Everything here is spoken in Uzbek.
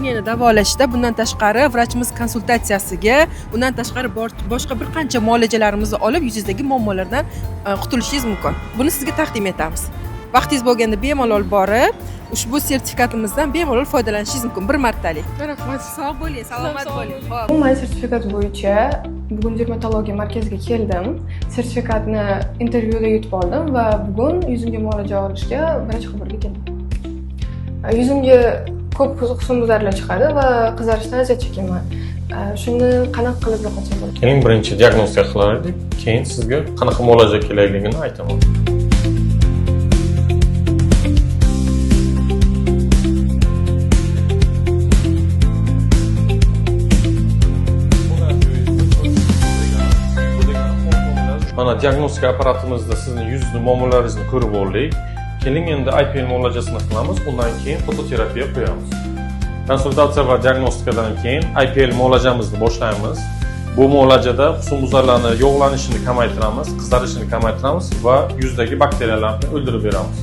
Akneni davolashda bundan tashqari vrachimiz konsultatsiyasiga, undan tashqari boshqa bir qancha muolajalarimizni olib, yuzingizdagi muammolardan qutulishingiz mumkin. Buni sizga taqdim etamiz. Vaqtingiz bo'lganda bemalol borib, ushbu sertifikatimizdan bemalol foydalanishingiz mumkin. Bir martalik. Rahmat, sog' bo'ling, salomat bo'ling. Xo'p. Umuman sertifikat bo'yicha bugun dermatologiya markaziga keldim. Sertifikatni intervyuda yutib oldim va bugun yuzimga muolaja olishga vrach xabarga keldim. Yuzimga ko'p husnbuzarlar chiqadi va qizarishdan aziyat chekaman. Shuni qanaqa qilib yo'qotsak bo'ladi? Keling birinchi diagnostika qilaylik, keyin sizga qanaqa muolaja kerakligini aytaman. Mana diagnostika apparatimizda sizning yuzni muammolaringizni ko'rib oldik. Keling endi IPL muolajasini qilamiz, undan keyin fototerapiya qo'yamiz. Konsultatsiya va diagnostikadan keyin IPL muolajamizni boshlaymiz. Bu muolajada husnbuzarlarning yog'lanishini kamaytiramiz, qizarishini kamaytiramiz va yuzdagi bakteriyalarni o'ldirib beramiz.